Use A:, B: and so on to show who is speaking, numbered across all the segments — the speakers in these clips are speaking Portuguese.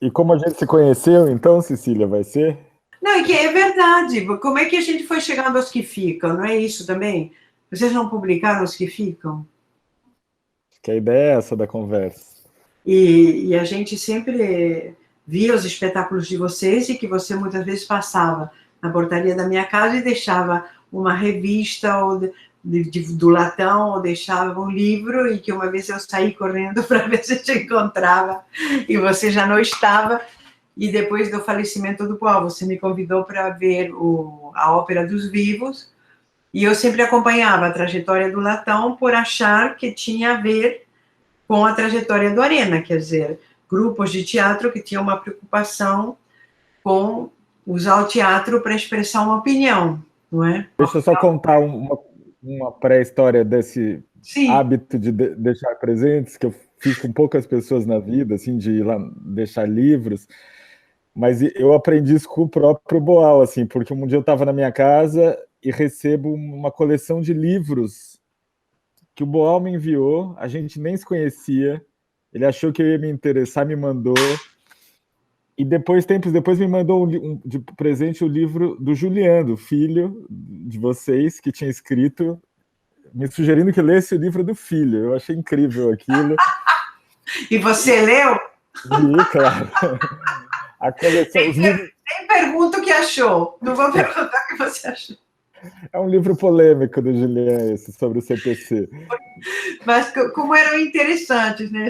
A: E como a gente se conheceu, então, Cecília, vai ser?
B: Não, e que é verdade. Como é que a gente foi chegando aos que ficam? Não é isso também? Vocês não publicaram os que ficam?
A: Que a ideia é essa da conversa.
B: E a gente sempre via os espetáculos de vocês e que você muitas vezes passava na portaria da minha casa e deixava uma revista ou do latão, ou deixava um livro, e que uma vez eu saí correndo para ver se eu te encontrava e você já não estava. E depois do falecimento do Paulo, você me convidou para ver a Ópera dos Vivos, e eu sempre acompanhava a trajetória do Latão por achar que tinha a ver com a trajetória do Arena, quer dizer, grupos de teatro que tinham uma preocupação com usar o teatro para expressar uma opinião, não é?
A: Deixa eu só contar uma pré-história desse
B: Sim.
A: hábito de deixar presentes que eu fiz com poucas pessoas na vida, assim, de ir lá deixar livros. Mas eu aprendi isso com o próprio Boal, assim, porque um dia eu estava na minha casa e recebo uma coleção de livros que o Boal me enviou, a gente nem se conhecia, ele achou que eu ia me interessar, me mandou, e depois, tempos depois, me mandou de presente o livro do Juliano, filho de vocês, que tinha escrito, me sugerindo que lesse o livro do filho. Eu achei incrível aquilo.
B: E você leu?
A: Li, claro. A coleção, os livros.
B: Nem pergunto o que achou. Não vou perguntar o que você achou.
A: É um livro polêmico do Julian, esse, sobre o CPC.
B: Mas como eram interessantes, né?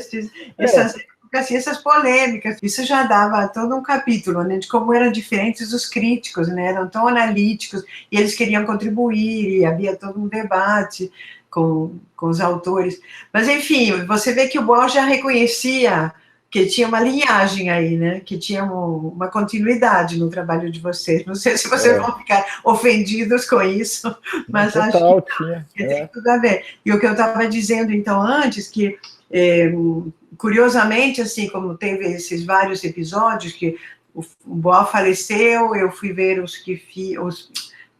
B: Essas, assim, essas polêmicas. Isso já dava todo um capítulo, né? De como eram diferentes os críticos, né? Eram tão analíticos e eles queriam contribuir, e havia todo um debate com os autores. Mas, enfim, você vê que o Boal já reconhecia que tinha uma linhagem aí, né? Que tinha uma continuidade no trabalho de vocês. Não sei se vocês vão ficar ofendidos com isso,
A: Não,
B: mas acho que
A: total, tinha.
B: tem tudo a ver. E o que eu estava dizendo, então, antes, que, curiosamente, assim, como teve esses vários episódios, que o Boal faleceu, eu fui ver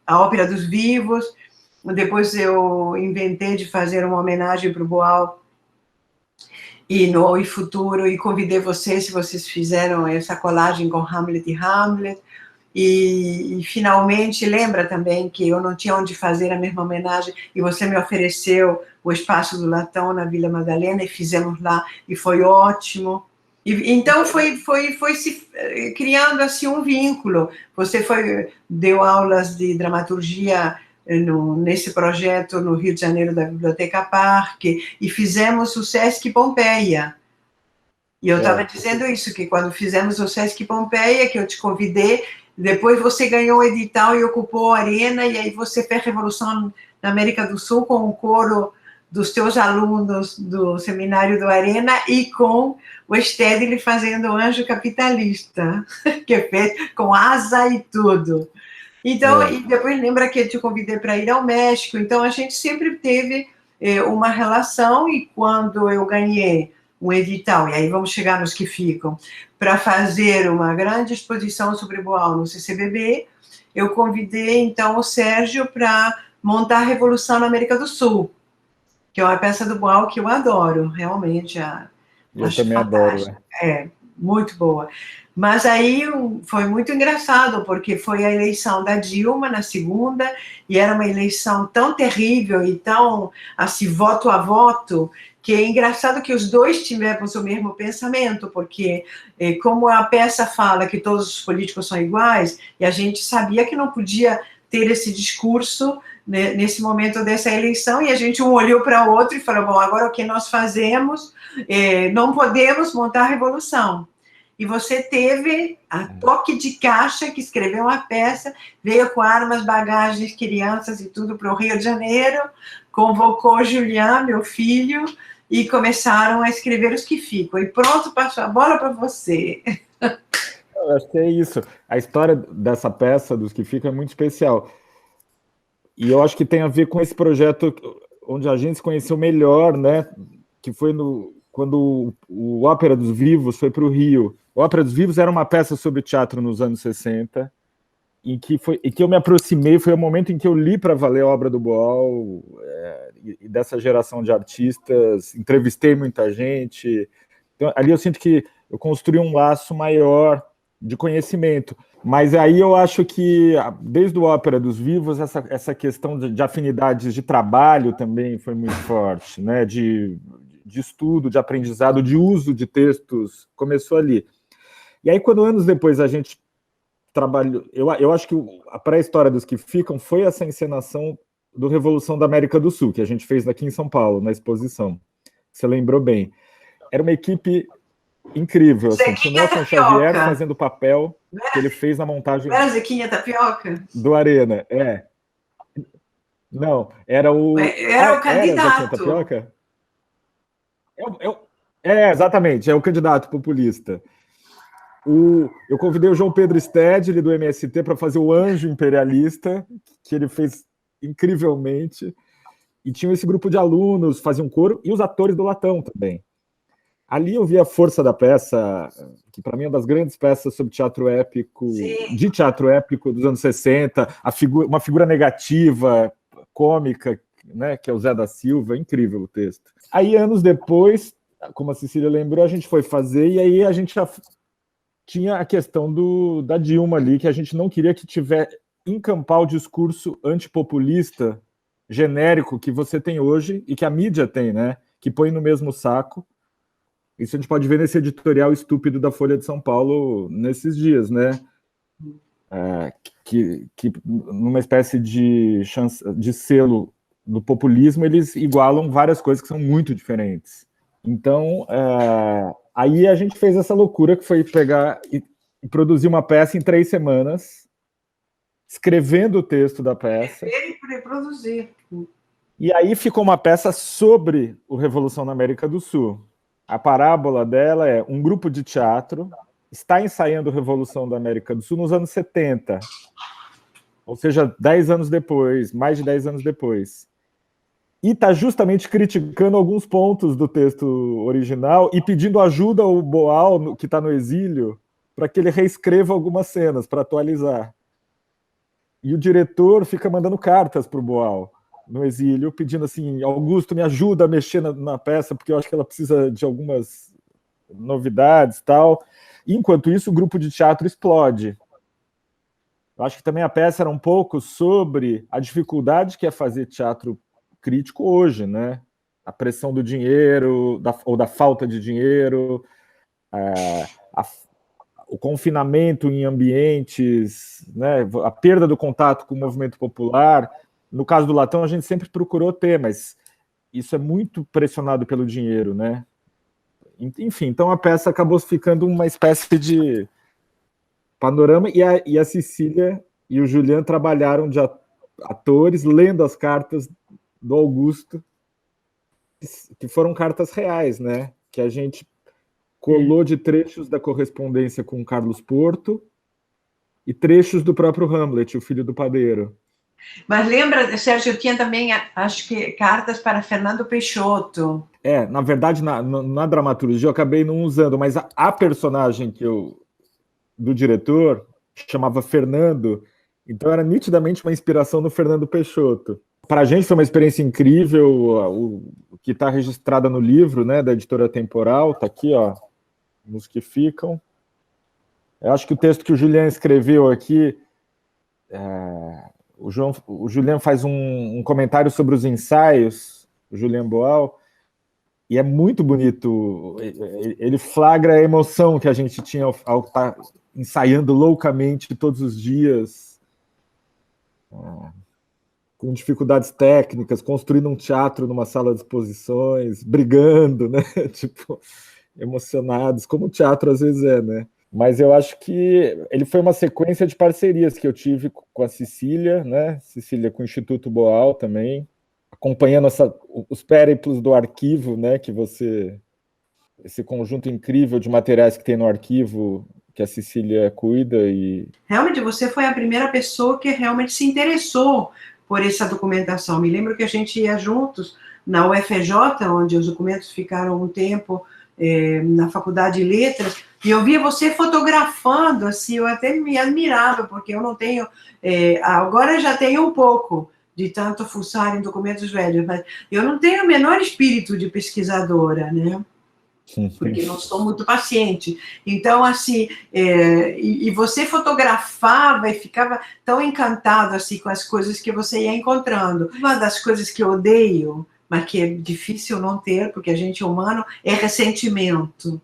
B: a Ópera dos Vivos, depois eu inventei de fazer uma homenagem para o Boal e no Futuro, e convidei vocês, se vocês fizeram essa colagem com Hamlet e Hamlet, e finalmente, lembra também que eu não tinha onde fazer a mesma homenagem, e você me ofereceu o Espaço do Latão na Vila Madalena, e fizemos lá, e foi ótimo. Então foi se criando assim um vínculo. Você deu aulas de dramaturgia nesse projeto no Rio de Janeiro da Biblioteca Parque, e fizemos o Sesc Pompeia. E eu estava dizendo isso, que quando fizemos o Sesc Pompeia, que eu te convidei, depois você ganhou o edital e ocupou a arena, e aí você fez Revolução na América do Sul com o coro dos teus alunos do Seminário do Arena e com o Stedley fazendo o Anjo Capitalista, que fez com asa e tudo. Então, e depois lembra que eu te convidei para ir ao México, então a gente sempre teve uma relação, e quando eu ganhei um edital, e aí vamos chegar nos que ficam, para fazer uma grande exposição sobre Boal no CCBB, eu convidei então o Sérgio para montar a Revolução na América do Sul, que é uma peça do Boal que eu adoro, realmente,
A: Eu
B: acho
A: também adoro.
B: fantástica. Muito boa. Mas aí foi muito engraçado, porque foi a eleição da Dilma na segunda, e era uma eleição tão terrível e tão, assim, voto a voto, que é engraçado que os dois tivemos o mesmo pensamento, porque como a peça fala que todos os políticos são iguais, e a gente sabia que não podia ter esse discurso, né, nesse momento dessa eleição, e a gente um olhou para o outro e falou, bom, agora o que nós fazemos? Não podemos montar a revolução. E você teve a toque de caixa, que escreveu uma peça, veio com armas, bagagens, crianças e tudo para o Rio de Janeiro, convocou Julián, meu filho, e começaram a escrever os que ficam. E pronto, passou a bola para você.
A: Eu acho que é isso. A história dessa peça, dos que ficam, é muito especial. E eu acho que tem a ver com esse projeto onde a gente se conheceu melhor, né? Que foi quando o Ópera dos Vivos foi para o Rio. O Ópera dos Vivos era uma peça sobre teatro nos anos 60, em que eu me aproximei, foi o momento em que eu li para valer a obra do Boal, e dessa geração de artistas, entrevistei muita gente. Então, ali eu sinto que eu construí um laço maior de conhecimento. Mas aí eu acho que, desde o Ópera dos Vivos, essa questão de afinidades de trabalho também foi muito forte, né? De estudo, de aprendizado, de uso de textos, começou ali. E aí, quando anos depois a gente trabalhou... Eu acho que a pré-história dos que ficam foi essa encenação do Revolução da América do Sul, que a gente fez aqui em São Paulo, na exposição. Você lembrou bem. Era uma equipe incrível, assim, o Nelson Xavier fazendo o papel que ele fez na montagem...
B: Era Zequinha Tapioca?
A: Do Arena, Não, era o...
B: Era o candidato.
A: Era Zequinha Tapioca? Exatamente, é o candidato populista. Eu convidei o João Pedro Stedley, do MST, para fazer o Anjo Imperialista, que ele fez incrivelmente, e tinha esse grupo de alunos, faziam um coro, e os atores do Latão também. Ali eu vi a força da peça, que para mim é uma das grandes peças sobre teatro épico, de teatro épico dos anos 60, uma figura negativa, cômica, né, que é o Zé da Silva, incrível o texto. Aí, anos depois, como a Cecília lembrou, a gente foi fazer, e aí a gente já tinha a questão da Dilma ali, que a gente não queria que encampar o discurso antipopulista genérico que você tem hoje e que a mídia tem, né, que põe no mesmo saco. Isso a gente pode ver nesse editorial estúpido da Folha de São Paulo nesses dias, né? Que numa espécie de selo do populismo, eles igualam várias coisas que são muito diferentes. Então, aí a gente fez essa loucura que foi pegar e produzir uma peça em 3 semanas, escrevendo o texto da peça.
B: E reproduzir.
A: E aí ficou uma peça sobre o Revolução na América do Sul. A parábola dela é um grupo de teatro está ensaiando a Revolução da América do Sul nos anos 70, ou seja, 10 anos depois, mais de 10 anos depois. E está justamente criticando alguns pontos do texto original e pedindo ajuda ao Boal, que está no exílio, para que ele reescreva algumas cenas, para atualizar. E o diretor fica mandando cartas para o Boal, no exílio, pedindo assim, Augusto, me ajuda a mexer na peça, porque eu acho que ela precisa de algumas novidades e tal. E, enquanto isso, o grupo de teatro explode. Eu acho que também a peça era um pouco sobre a dificuldade que é fazer teatro crítico hoje, né? A pressão do dinheiro, ou da falta de dinheiro, o confinamento em ambientes, né? A perda do contato com o movimento popular. No caso do Latão, a gente sempre procurou ter, mas isso é muito pressionado pelo dinheiro, né? Enfim, então a peça acabou ficando uma espécie de panorama, e a Cecília e o Julian trabalharam de atores, lendo as cartas do Augusto, que foram cartas reais, né? Que a gente colou de trechos da correspondência com Carlos Porto e trechos do próprio Hamlet, o filho do padeiro.
B: Mas lembra, Sérgio, eu tinha também, acho que, cartas para Fernando Peixoto.
A: Na verdade, na dramaturgia eu acabei não usando, mas a personagem do diretor chamava Fernando, então era nitidamente uma inspiração no Fernando Peixoto. Para a gente foi uma experiência incrível, o que está registrada no livro, né, da editora Temporal, está aqui, ó, nos que ficam. Eu acho que o texto que o Julian escreveu aqui, o Julian faz um comentário sobre os ensaios, o Julian Boal, e é muito bonito. Ele flagra a emoção que a gente tinha ao estar ensaiando loucamente todos os dias, com dificuldades técnicas, construindo um teatro numa sala de exposições, brigando, né? Tipo, emocionados, como o teatro às vezes é, né? Mas eu acho que ele foi uma sequência de parcerias que eu tive com a Cecília, né? Cecília com o Instituto Boal também, acompanhando os périplos do arquivo, né? Esse conjunto incrível de materiais que tem no arquivo, que a Cecília cuida.
B: Realmente, você foi a primeira pessoa que realmente se interessou por essa documentação. Me lembro que a gente ia juntos na UFJ, onde os documentos ficaram um tempo na Faculdade de Letras, e eu via você fotografando, assim, eu até me admirava, porque eu não tenho... agora já tenho um pouco de tanto fuçar em documentos velhos, mas eu não tenho o menor espírito de pesquisadora, né? porque não sou muito paciente. Então, assim, e você fotografava e ficava tão encantado assim com as coisas que você ia encontrando. Uma das coisas que eu odeio, mas que é difícil não ter, porque a gente é humano, é ressentimento.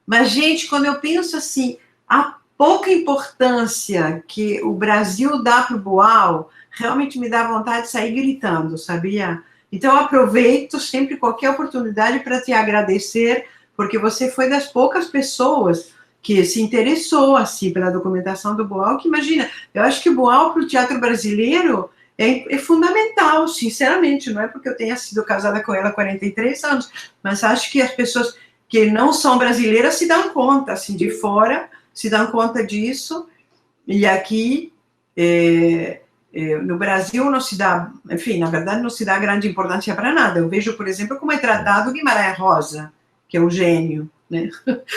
B: Mas, gente, quando eu penso assim, a pouca importância que o Brasil dá para o Boal, realmente me dá vontade de sair gritando, sabia? Então, eu aproveito sempre qualquer oportunidade para te agradecer, porque você foi das poucas pessoas que se interessou assim pela documentação do Boal, que imagina, eu acho que o Boal para o teatro brasileiro é fundamental, sinceramente, não é porque eu tenha sido casada com ela há 43 anos, mas acho que as pessoas que não são brasileiras se dão conta, assim, de fora, se dão conta disso, e aqui, no Brasil, não se dá, enfim, na verdade, não se dá grande importância para nada. Eu vejo, por exemplo, como é tratado o Guimarães Rosa, que é um gênio, né?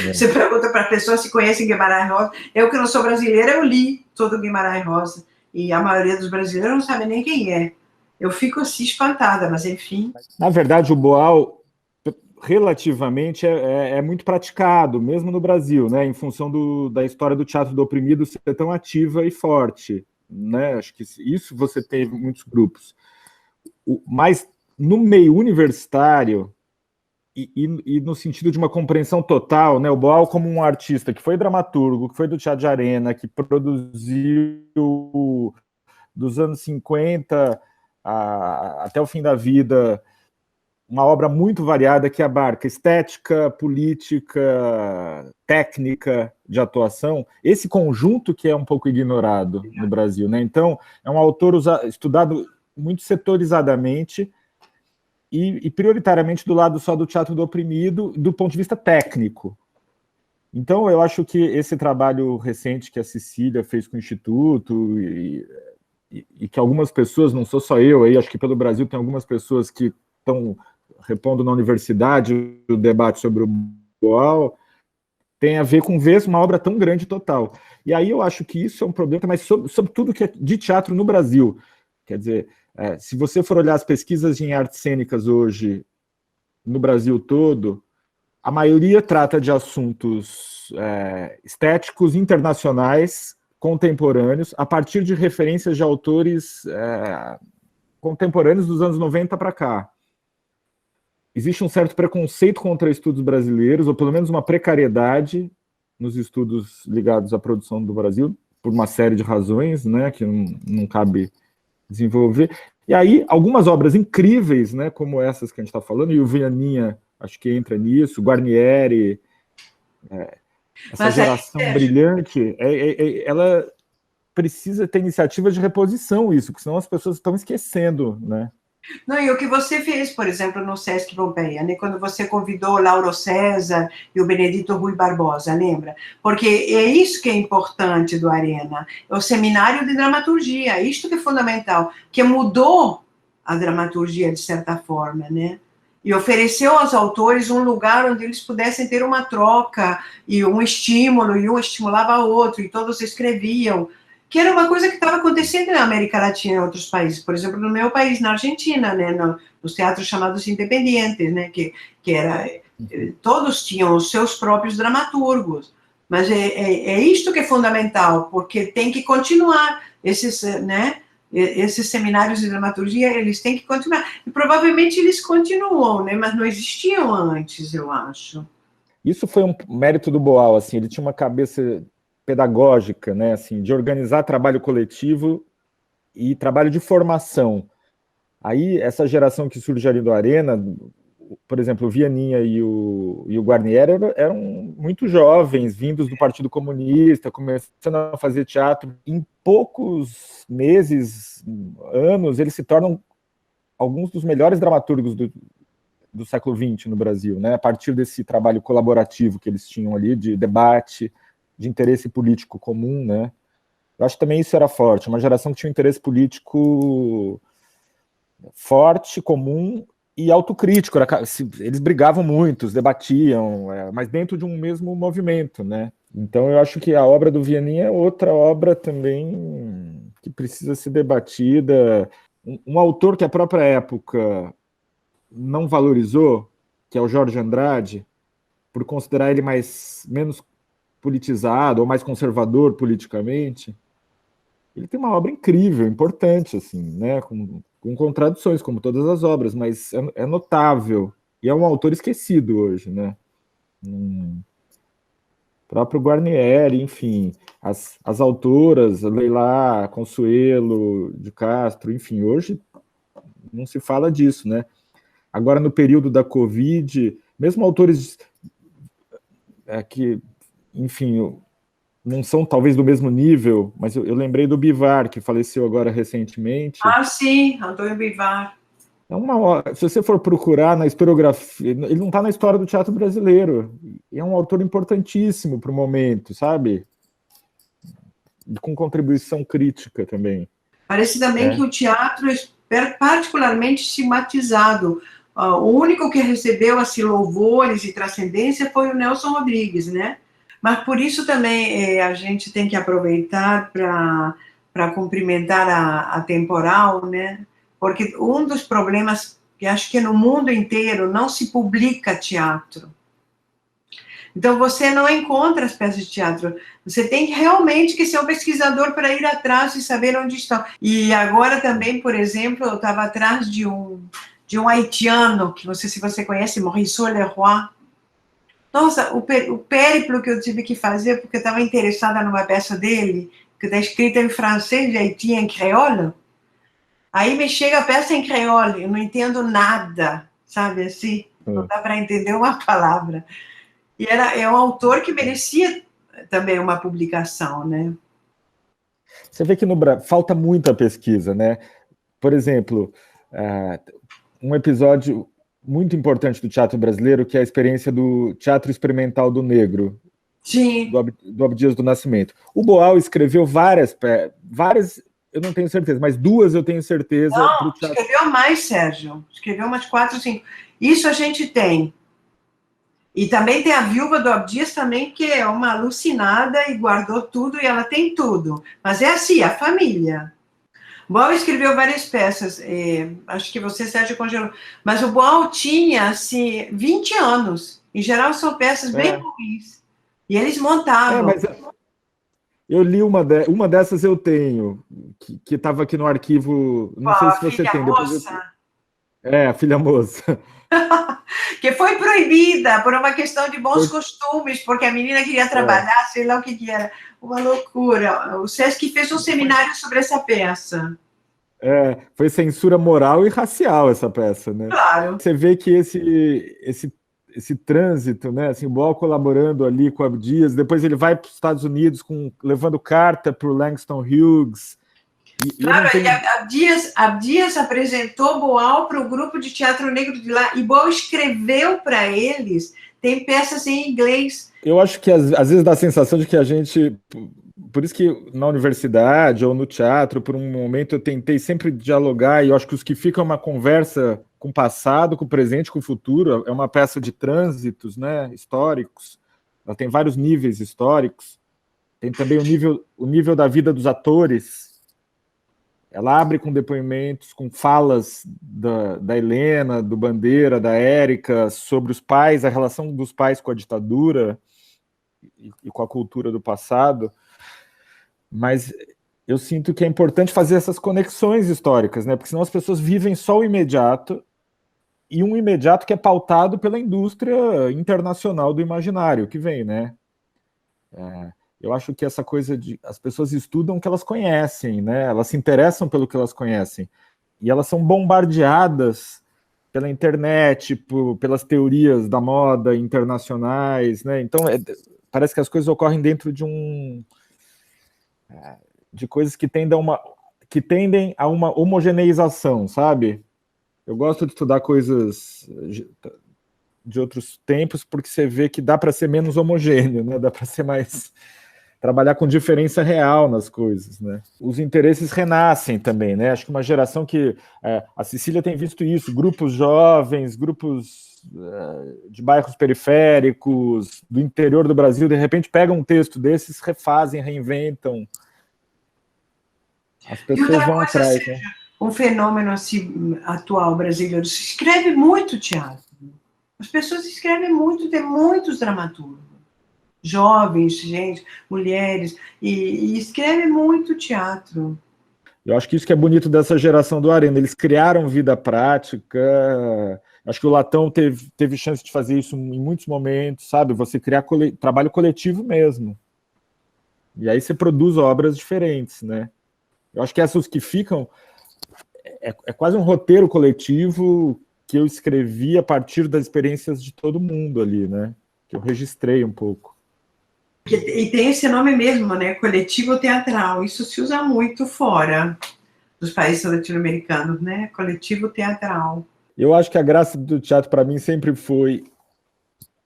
B: Você pergunta para a pessoa se conhece Guimarães Rosa. Eu, que não sou brasileira, eu li todo o Guimarães Rosa, e a maioria dos brasileiros não sabe nem quem é. Eu fico assim espantada, mas enfim.
A: Na verdade, o Boal relativamente é muito praticado, mesmo no Brasil, né, em função da história do teatro do oprimido ser tão ativa e forte, né? Acho que isso você teve muitos grupos. Mas no meio universitário e no sentido de uma compreensão total, né, o Boal como um artista que foi dramaturgo, que foi do Teatro de Arena, que produziu dos anos 50 até o fim da vida uma obra muito variada que abarca estética, política, técnica de atuação, esse conjunto que é um pouco ignorado no Brasil, né? Então, é um autor estudado muito setorizadamente e prioritariamente do lado só do teatro do oprimido, do ponto de vista técnico. Então, eu acho que esse trabalho recente que a Cecília fez com o Instituto e que algumas pessoas, não sou só eu, aí acho que pelo Brasil tem algumas pessoas que estão repondo na universidade o debate sobre o Boal, tem a ver com ver uma obra tão grande total. E aí eu acho que isso é um problema, mas sobre tudo que é de teatro no Brasil. Quer dizer, se você for olhar as pesquisas em artes cênicas hoje, no Brasil todo, a maioria trata de assuntos estéticos internacionais, contemporâneos, a partir de referências de autores contemporâneos dos anos 90 para cá. Existe um certo preconceito contra estudos brasileiros, ou pelo menos uma precariedade nos estudos ligados à produção do Brasil, por uma série de razões, né, que não cabe desenvolver. E aí, algumas obras incríveis, né, como essas que a gente está falando, e o Vianinha, acho que entra nisso, Guarnieri, essa geração brilhante, ela precisa ter iniciativas de reposição, isso, porque senão as pessoas estão esquecendo, né?
B: Não, e o que você fez, por exemplo, no Sesc Pompeia, né? Quando você convidou o Lauro César e o Benedito Rui Barbosa, lembra? Porque é isso que é importante do Arena, é o seminário de dramaturgia, isto que é fundamental, que mudou a dramaturgia de certa forma, né? E ofereceu aos autores um lugar onde eles pudessem ter uma troca e um estímulo, e um estimulava o outro, e todos escreviam, que era uma coisa que estava acontecendo na América Latina e em outros países, por exemplo, no meu país, na Argentina, né, nos teatros chamados independientes, né, que era, todos tinham os seus próprios dramaturgos, mas é isto que é fundamental, porque tem que continuar esses, né, esses seminários de dramaturgia, eles têm que continuar, e provavelmente eles continuam, né, mas não existiam antes, eu acho.
A: Isso foi um mérito do Boal, assim, ele tinha uma cabeça pedagógica, né, assim, de organizar trabalho coletivo e trabalho de formação. Aí, essa geração que surge ali do Arena, por exemplo, o Vianinha e o Guarnieri eram muito jovens, vindos do Partido Comunista, começando a fazer teatro. Em poucos meses, anos, eles se tornam alguns dos melhores dramaturgos do século XX no Brasil, né? A partir desse trabalho colaborativo que eles tinham ali, de debate, de interesse político comum, né? Eu acho que também isso era forte, uma geração que tinha um interesse político forte, comum e autocrítico. Eles brigavam muito, debatiam, mas dentro de um mesmo movimento, né? Então eu acho que a obra do Vianinha é outra obra também que precisa ser debatida. Um autor que a própria época não valorizou, que é o Jorge Andrade, por considerar ele menos politizado ou mais conservador politicamente, ele tem uma obra incrível, importante, assim, né? Com contradições, como todas as obras, mas é notável. E é um autor esquecido hoje, né? Próprio Guarnieri, enfim, as autoras, Leila, Consuelo, de Castro, enfim, hoje não se fala disso, né? Agora, no período da Covid, mesmo autores que, enfim, não são talvez do mesmo nível, mas eu lembrei do Bivar, que faleceu agora recentemente.
B: Ah, sim, Antônio Bivar.
A: Se você for procurar na historiografia, ele não está na história do teatro brasileiro. É um autor importantíssimo para o momento, sabe? Com contribuição crítica também.
B: Parece também que o teatro é particularmente estigmatizado. O único que recebeu assim, louvores e transcendência foi o Nelson Rodrigues, né? Mas por isso também a gente tem que aproveitar para cumprimentar a Temporal, né? Porque um dos problemas que acho que no mundo inteiro não se publica teatro. Então, você não encontra as peças de teatro. Você tem realmente que ser um pesquisador para ir atrás e saber onde estão. E agora também, por exemplo, eu estava atrás de um haitiano, que não sei se você conhece, Maurice Leroy. Nossa, o périplo que eu tive que fazer, porque eu estava interessada numa peça dele, que está escrita em francês, de Haiti, em creole. Aí me chega a peça em creole, eu não entendo nada, sabe assim? Não dá para entender uma palavra. E é um autor que merecia também uma publicação, né?
A: Você vê que no Brasil falta muita pesquisa, né? Por exemplo, um episódio muito importante do teatro brasileiro, que é a experiência do teatro experimental do negro,
B: Sim.
A: do Abdias do Nascimento. O Boal escreveu várias, eu não tenho certeza, mas 2 eu tenho certeza.
B: Não, escreveu mais, Sérgio. Escreveu umas 4, 5. Isso a gente tem. E também tem a viúva do Abdias também, que é uma alucinada e guardou tudo, e ela tem tudo. Mas é assim, a família. Boal escreveu várias peças, acho que você, Sérgio, congelou. Mas o Boal tinha, assim, 20 anos. Em geral, são peças bem ruins. E eles montavam.
A: Mas eu li uma dessas eu tenho, que estava aqui no arquivo, não sei se você tem. Depois a Filha Moça.
B: Que foi proibida por uma questão de bons costumes, porque a menina queria trabalhar, sei lá o que era. Uma loucura. O Sesc fez um seminário sobre essa peça.
A: Foi censura moral e racial essa peça, né?
B: Claro.
A: Você vê que esse trânsito, né? Assim, o Boal colaborando ali com o Abdias, depois ele vai para os Estados Unidos levando carta para o Langston Hughes.
B: Claro, Abdias apresentou Boal para o grupo de teatro negro de lá, e Boal escreveu para eles. Tem peças em inglês.
A: Eu acho que às vezes dá a sensação de que a gente... Por isso que na universidade ou no teatro, por um momento, eu tentei sempre dialogar, e eu acho que os que ficam é uma conversa com o passado, com o presente, com o futuro. É uma peça de trânsitos, né, históricos. Ela tem vários níveis históricos. Tem também o nível da vida dos atores. Ela abre com depoimentos, com falas da Helena, do Bandeira, da Érica, sobre os pais, a relação dos pais com a ditadura e com a cultura do passado. Mas eu sinto que é importante fazer essas conexões históricas, né? Porque senão as pessoas vivem só o imediato, e um imediato que é pautado pela indústria internacional do imaginário que vem, né? Eu acho que essa coisa de... As pessoas estudam o que elas conhecem, né? Elas se interessam pelo que elas conhecem. E elas são bombardeadas pela internet, pelas teorias da moda internacionais, né? Então, parece que as coisas ocorrem dentro de coisas que tendem a uma homogeneização, sabe? Eu gosto de estudar coisas de outros tempos, porque você vê que dá para ser menos homogêneo, né? Dá para ser mais... trabalhar com diferença real nas coisas, né? Os interesses renascem também, né? Acho que uma geração que... a Cecília tem visto isso, grupos jovens, grupos de bairros periféricos, do interior do Brasil, de repente pegam um texto desses, refazem, reinventam. As pessoas vão atrás, né?
B: Um fenômeno assim, atual brasileiro, se escreve muito teatro. As pessoas escrevem muito, tem muitos dramaturgos. Jovens, gente, mulheres, e escrevem muito teatro.
A: Eu acho que isso que é bonito dessa geração do Arena. Eles criaram vida prática. Acho que o Latão teve chance de fazer isso em muitos momentos, sabe? Você criar trabalho coletivo mesmo. E aí você produz obras diferentes, né? Eu acho que essas que ficam é quase um roteiro coletivo que eu escrevi a partir das experiências de todo mundo ali, né? Que eu registrei um pouco.
B: E tem esse nome mesmo, né? Coletivo teatral. Isso se usa muito fora dos países latino-americanos, né? Coletivo teatral.
A: Eu acho que a graça do teatro para mim sempre foi,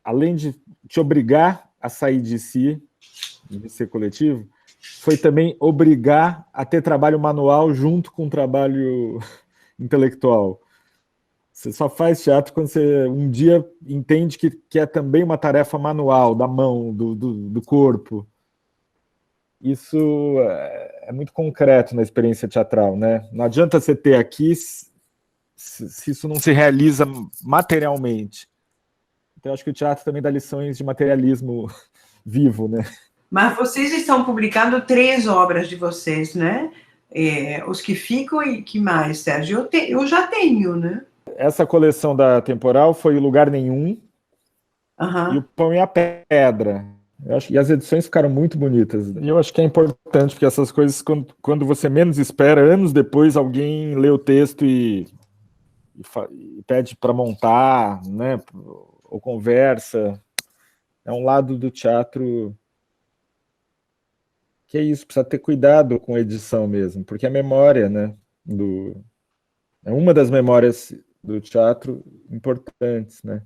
A: além de te obrigar a sair de si, de ser coletivo, foi também obrigar a ter trabalho manual junto com trabalho intelectual. Você só faz teatro quando você um dia entende que é também uma tarefa manual, da mão, do corpo. Isso é muito concreto na experiência teatral, né? Não adianta você ter aqui se isso não se realiza materialmente. Então, eu acho que o teatro também dá lições de materialismo vivo, né?
B: Mas vocês estão publicando 3 obras de vocês, né? Os que ficam e que mais, Sérgio? Eu já tenho, né?
A: Essa coleção da Temporal foi o Lugar Nenhum e o Pão e a Pedra. Eu acho, e as edições ficaram muito bonitas. E eu acho que é importante, porque essas coisas, quando você menos espera, anos depois, alguém lê o texto e pede para montar, né? Ou conversa. É um lado do teatro que é isso, precisa ter cuidado com a edição mesmo, porque a memória, né? É uma das memórias do teatro importantes, né?